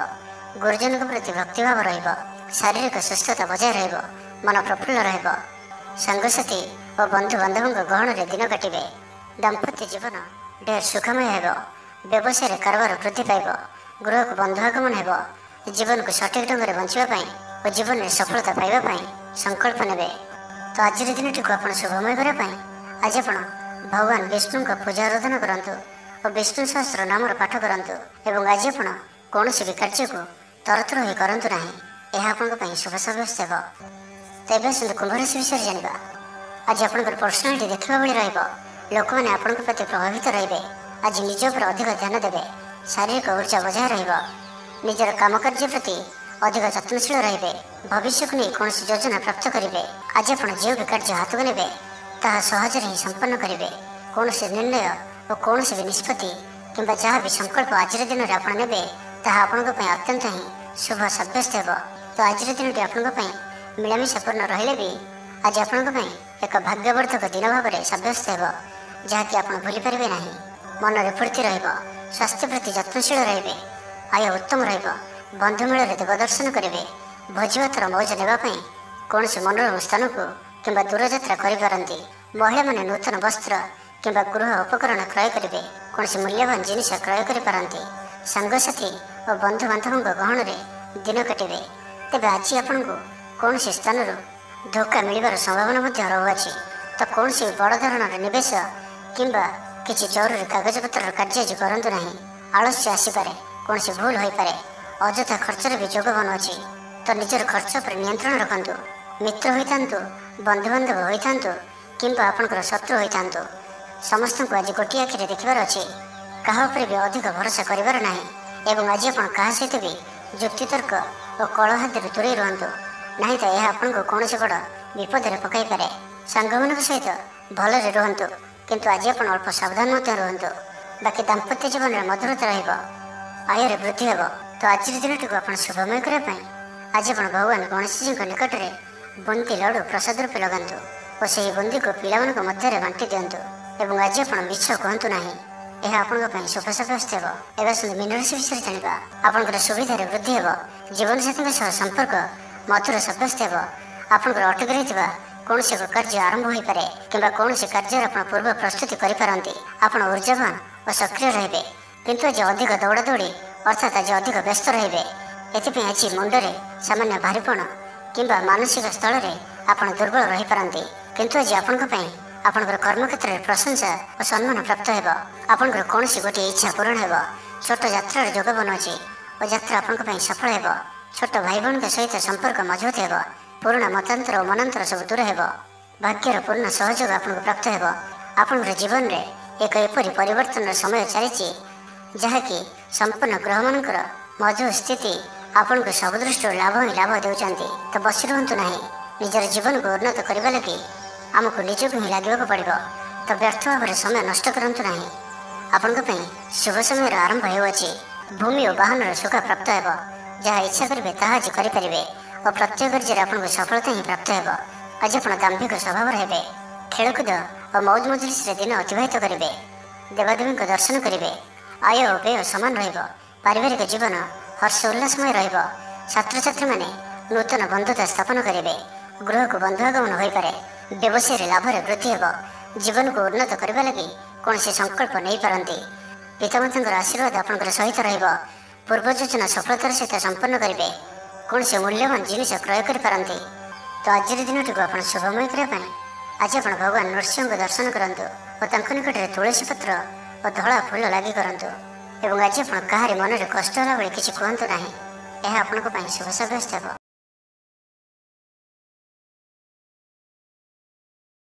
ଗୁରୁଜନଙ୍କ ପ୍ରତି ଭକ୍ତିଭାବ ରହିବ। ଶାରୀରିକ ସୁସ୍ଥତା ବଜାୟ ରହିବ। ମନ ପ୍ରଫୁଲ୍ଲ ରହିବ। ସାଙ୍ଗସାଥୀ ଓ ବନ୍ଧୁବାନ୍ଧବଙ୍କ ଗହଣରେ ଦିନ କାଟିବେ। ଦାମ୍ପତ୍ୟ ଜୀବନ ଢେର ସୁଖମୟ ହେବ। ବ୍ୟବସାୟରେ କାରବାର ବୃଦ୍ଧି ପାଇବ। ଗୃହକୁ ବନ୍ଧୁ ଆଗମନ ହେବ। ଜୀବନକୁ ସଠିକ୍ ଢଙ୍ଗରେ ବଞ୍ଚିବା ପାଇଁ ଓ ଜୀବନରେ ସଫଳତା ପାଇବା ପାଇଁ ସଂକଳ୍ପ ନେବେ। ତ ଆଜିର ଦିନଟିକୁ ଆପଣ ଶୁଭମୟ କରିବା ପାଇଁ ଆଜି ଆପଣ ଭଗବାନ ବିଷ୍ଣୁଙ୍କ ପୂଜା ଆରାଧନା କରନ୍ତୁ ଓ ବିଷ୍ଣୁ ସହସ୍ର ନାମର ପାଠ କରନ୍ତୁ ଏବଂ ଆଜି ଆପଣ କୌଣସି ବି କାର୍ଯ୍ୟକୁ ତରତର ହୋଇ କରନ୍ତୁ ନାହିଁ। ଏହା ଆପଣଙ୍କ ପାଇଁ ଶୁଭ ସାବ୍ୟସ୍ତ ହେବ। ତେବେ ଆସନ୍ତୁ କୁମ୍ଭ ରାଶି ବିଷୟରେ ଜାଣିବା। ଆଜି ଆପଣଙ୍କର ପର୍ସନାଲିଟି ଦେଖିବା ଭଳି ରହିବ। ଲୋକମାନେ ଆପଣଙ୍କ ପ୍ରତି ପ୍ରଭାବିତ ରହିବେ। ଆଜି ନିଜ ଉପରେ ଅଧିକ ଧ୍ୟାନ ଦେବେ। ଶାରୀରିକ ଉର୍ଜା ବଜାୟ ରହିବ। ନିଜର କାମକାର୍ଯ୍ୟ ପ୍ରତି ଅଧିକ ଯତ୍ନଶୀଳ ରହିବେ। ଭବିଷ୍ୟକୁ ନେଇ କୌଣସି ଯୋଜନା ପ୍ରାପ୍ତ କରିବେ। ଆଜି ଆପଣ ଯେଉଁ ବି କାର୍ଯ୍ୟ ହାତକୁ ନେବେ ତାହା ସହଜରେ ହିଁ ସମ୍ପନ୍ନ କରିବେ। କୌଣସି ନିର୍ଣ୍ଣୟ ଓ କୌଣସି ବି ନିଷ୍ପତ୍ତି କିମ୍ବା ଯାହା ବି ସଂକଳ୍ପ ଆଜିର ଦିନରେ ଆପଣ ନେବେ ତାହା ଆପଣଙ୍କ ପାଇଁ ଅତ୍ୟନ୍ତ ହିଁ ଶୁଭ ସାବ୍ୟସ୍ତ ହେବ। ତ ଆଜିର ଦିନଟି ଆପଣଙ୍କ ପାଇଁ ମିଳାମିଶାପୂର୍ଣ୍ଣ ରହିଲେ ବି ଆଜି ଆପଣଙ୍କ ପାଇଁ ଏକ ଭାଗ୍ୟବର୍ଦ୍ଧକ ଦିନ ଭାବରେ ସାବ୍ୟସ୍ତ ହେବ, ଯାହାକି ଆପଣ ଭୁଲିପାରିବେ ନାହିଁ। ମନରେ ଫୁର୍ତ୍ତି ରହିବ, ସ୍ୱାସ୍ଥ୍ୟ ପ୍ରତି ଯତ୍ନଶୀଳ ରହିବେ, ଆୟ ଉତ୍ତମ ରହିବ, ବନ୍ଧୁ ମେଳରେ ଦେବ ଦର୍ଶନ କରିବେ। ଭୋଜିଭାତର ମୌଜ ନେବା ପାଇଁ କୌଣସି ମନୋରମ ସ୍ଥାନକୁ କିମ୍ବା ଦୂରଯାତ୍ରା କରିପାରନ୍ତି। ମହିଳାମାନେ ନୂତନ ବସ୍ତ୍ର କିମ୍ବା ଗୃହ ଉପକରଣ କ୍ରୟ କରିବେ। କୌଣସି ମୂଲ୍ୟବାନ ଜିନିଷ କ୍ରୟ କରିପାରନ୍ତି। ସାଙ୍ଗସାଥୀ ଓ ବନ୍ଧୁବାନ୍ଧବଙ୍କ ଗହଣରେ ଦିନ କାଟିବେ। ତେବେ ଆଜି ଆପଣଙ୍କୁ କୌଣସି ସ୍ଥାନରୁ ଧୋକା ମିଳିବାର ସମ୍ଭାବନା ମଧ୍ୟ ରହୁଅଛି। ତ କୌଣସି ବଡ଼ ଧରଣର ନିବେଶ କିମ୍ବା କିଛି ଜରୁରୀ କାଗଜପତ୍ରର କାର୍ଯ୍ୟ ଆଜି କରନ୍ତୁ ନାହିଁ। ଆଳସ୍ୟ ଆସିପାରେ, କୌଣସି ଭୁଲ ହୋଇପାରେ, ଅଯଥା ଖର୍ଚ୍ଚରେ ବି ଯୋଗ ବନୁଅଛି। ତ ନିଜର ଖର୍ଚ୍ଚ ଉପରେ ନିୟନ୍ତ୍ରଣ ରଖନ୍ତୁ। ମିତ୍ର ହୋଇଥାନ୍ତୁ, ବନ୍ଧୁବାନ୍ଧବ ହୋଇଥାନ୍ତୁ କିମ୍ବା ଆପଣଙ୍କର ଶତ୍ରୁ ହୋଇଥାନ୍ତୁ, ସମସ୍ତଙ୍କୁ ଆଜି ଗୋଟିଏ ଆଖିରେ ଦେଖିବାର ଅଛି। କାହା ଉପରେ ବି ଅଧିକ ଭରସା କରିବାର ନାହିଁ। ଏବଂ ଆଜି ଆପଣ କାହା ସହିତ ବି ଯୁକ୍ତିତର୍କ ଓ କଳହାଦରୁ ଦୂରେଇ ରୁହନ୍ତୁ, ନାହିଁ ତ ଏହା ଆପଣଙ୍କୁ କୌଣସି ବଡ଼ ବିପଦରେ ପକାଇପାରେ। ସାଙ୍ଗମାନଙ୍କ ସହିତ ଭଲରେ ରୁହନ୍ତୁ, କିନ୍ତୁ ଆଜି ଆପଣ ଅଳ୍ପ ସାବଧାନ ମଧ୍ୟ ରୁହନ୍ତୁ। ବାକି ଦାମ୍ପତ୍ୟ ଜୀବନରେ ମଧୁରତା ରହିବ, ଆୟରେ ବୃଦ୍ଧି ହେବ। ତ ଆଜିର ଦିନଟିକୁ ଆପଣ ଶୁଭମୟ କରିବା ପାଇଁ ଆଜି ଆପଣ ଭଗବାନ ଗଣେଶଜୀଙ୍କ ନିକଟରେ ବୁନ୍ଦି ଲଡ଼ୁ ପ୍ରସାଦ ରୂପେ ଲଗାନ୍ତୁ ଓ ସେହି ବୁନ୍ଦିକୁ ପିଲାମାନଙ୍କ ମଧ୍ୟରେ ବାଣ୍ଟି ଦିଅନ୍ତୁ। ଏବଂ ଆଜି ଆପଣ ମିଛ କୁହନ୍ତୁ ନାହିଁ, ଏହା ଆପଣଙ୍କ ପାଇଁ ଶୁଭ ସାବ୍ୟସ୍ତ ହେବ। ଏବେ ଆସନ୍ତୁ ମୀନ ରାଶି ବିଷୟରେ ଜାଣିବା। ଆପଣଙ୍କର ସୁବିଧାରେ ବୃଦ୍ଧି ହେବ, ଜୀବନସାଥୀଙ୍କ ସହ ସମ୍ପର୍କ ମଧୁର ସାବ୍ୟସ୍ତ ହେବ। ଆପଣଙ୍କର ଅଟକି ରହିଥିବା କୌଣସି ଏକ କାର୍ଯ୍ୟ ଆରମ୍ଭ ହୋଇପାରେ କିମ୍ବା କୌଣସି କାର୍ଯ୍ୟର ଆପଣ ପୂର୍ବ ପ୍ରସ୍ତୁତି କରିପାରନ୍ତି। ଆପଣ ଊର୍ଜାବାନ ଓ ସକ୍ରିୟ ରହିବେ, କିନ୍ତୁ ଆଜି ଅଧିକ ଦୌଡ଼ାଦୌଡ଼ି ଅର୍ଥାତ୍ ଆଜି ଅଧିକ ବ୍ୟସ୍ତ ରହିବେ। ଏଥିପାଇଁ ଆଜି ମୁଣ୍ଡରେ ସାମାନ୍ୟ ଭାରିପଣ କିମ୍ବା ମାନସିକ ସ୍ଥଳରେ ଆପଣ ଦୁର୍ବଳ ରହିପାରନ୍ତି। କିନ୍ତୁ ଆଜି ଆପଣଙ୍କ ପାଇଁ ଆପଣଙ୍କର କର୍ମକ୍ଷେତ୍ରରେ ପ୍ରଶଂସା ଓ ସମ୍ମାନ ପ୍ରାପ୍ତ ହେବ। ଆପଣଙ୍କର କୌଣସି ଗୋଟିଏ ଇଚ୍ଛା ପୂରଣ ହେବ। ଛୋଟ ଯାତ୍ରାର ଯୋଗ ବନୁଅଛି ଓ ଯାତ୍ରା ଆପଣଙ୍କ ପାଇଁ ସଫଳ ହେବ। ଛୋଟ ଭାଇ ଭଉଣୀଙ୍କ ସହିତ ସମ୍ପର୍କ ମଜବୁତ ହେବ। ପୁରୁଣା ମତାନ୍ତର ଓ ମନାନ୍ତର ସବୁ ଦୂର ହେବ। ଭାଗ୍ୟର ପୂର୍ଣ୍ଣ ସହଯୋଗ ଆପଣଙ୍କୁ ପ୍ରାପ୍ତ ହେବ। ଆପଣଙ୍କର ଜୀବନରେ ଏକ ଏପରି ପରିବର୍ତ୍ତନର ସମୟ ଚାଲିଛି ଯାହାକି ସମ୍ପୂର୍ଣ୍ଣ ଗ୍ରହମାନଙ୍କର ମଜବୁତ ସ୍ଥିତି ଆପଣଙ୍କୁ ସବୁ ଦୃଷ୍ଟିରୁ ଲାଭ ହିଁ ଲାଭ ଦେଉଛନ୍ତି। ତ ବସି ରୁହନ୍ତୁ ନାହିଁ। ନିଜର ଜୀବନକୁ ଉନ୍ନତ କରିବା ଲାଗି ଆମକୁ ନିଜକୁ ହିଁ ଲାଗିବାକୁ ପଡ଼ିବ। ତ ବ୍ୟର୍ଥ ଭାବରେ ସମୟ ନଷ୍ଟ କରନ୍ତୁ ନାହିଁ। ଆପଣଙ୍କ ପାଇଁ ଶୁଭ ସମୟର ଆରମ୍ଭ ହେଉଅଛି। ଭୂମି ଓ ବାହନର ସୁଖ ପ୍ରାପ୍ତ ହେବ। ଯାହା ଇଚ୍ଛା କରିବେ ତାହା ଆଜି କରିପାରିବେ ଓ ପ୍ରତ୍ୟେକ କାର୍ଯ୍ୟରେ ଆପଣଙ୍କୁ ସଫଳତା ହିଁ ପ୍ରାପ୍ତ ହେବ। ଆଜି ଆପଣ ଦାମ୍ଭିକ ସ୍ୱଭାବର ହେବେ। ଖେଳକୁଦ ଓ ମୌଜ ମଜଲିସରେ ଦିନ ଅତିବାହିତ କରିବେ। ଦେବାଦେବୀଙ୍କ ଦର୍ଶନ କରିବେ। ଆୟ ଓ ବ୍ୟୟ ସମାନ ରହିବ। ପାରିବାରିକ ଜୀବନ ହର୍ଷ ଉଲ୍ଲାସମୟ ରହିବ। ଛାତ୍ରଛାତ୍ରୀମାନେ ନୂତନ ବନ୍ଧୁତା ସ୍ଥାପନ କରିବେ। ଗୃହକୁ ବନ୍ଧୁ ଆଗମନ ହୋଇପାରେ। ବ୍ୟବସାୟରେ ଲାଭରେ ବୃଦ୍ଧି ହେବ। ଜୀବନକୁ ଉନ୍ନତ କରିବା ଲାଗି କୌଣସି ସଂକଳ୍ପ ନେଇପାରନ୍ତି। ପିତାମାତାଙ୍କର ଆଶୀର୍ବାଦ ଆପଣଙ୍କର ସହିତ ରହିବ। ପୂର୍ବ ଯୋଜନା ସଫଳତାର ସହିତ ସମ୍ପନ୍ନ କରିବେ। କୌଣସି ମୂଲ୍ୟବାନ ଜିନିଷ କ୍ରୟ କରିପାରନ୍ତି। ତ ଆଜିର ଦିନଟିକୁ ଆପଣ ଶୁଭମୟ କରିବା ପାଇଁ ଆଜି ଆପଣ ଭଗବାନ ନୃସିଂହଙ୍କୁ ଦର୍ଶନ କରନ୍ତୁ ଓ ତାଙ୍କ ନିକଟରେ ତୁଳସୀ ପତ୍ର ଓ ଧଳା ଫୁଲ ଲାଗି କରନ୍ତୁ। ଏବଂ ଆଜି ଆପଣ କାହାରି ମନରେ କଷ୍ଟ ହେଲା ଭଳି କିଛି କୁହନ୍ତୁ ନାହିଁ। ଏହା ଆପଣଙ୍କ ପାଇଁ ଶୁଭ ସାବ୍ୟସ୍ତ ହେବ।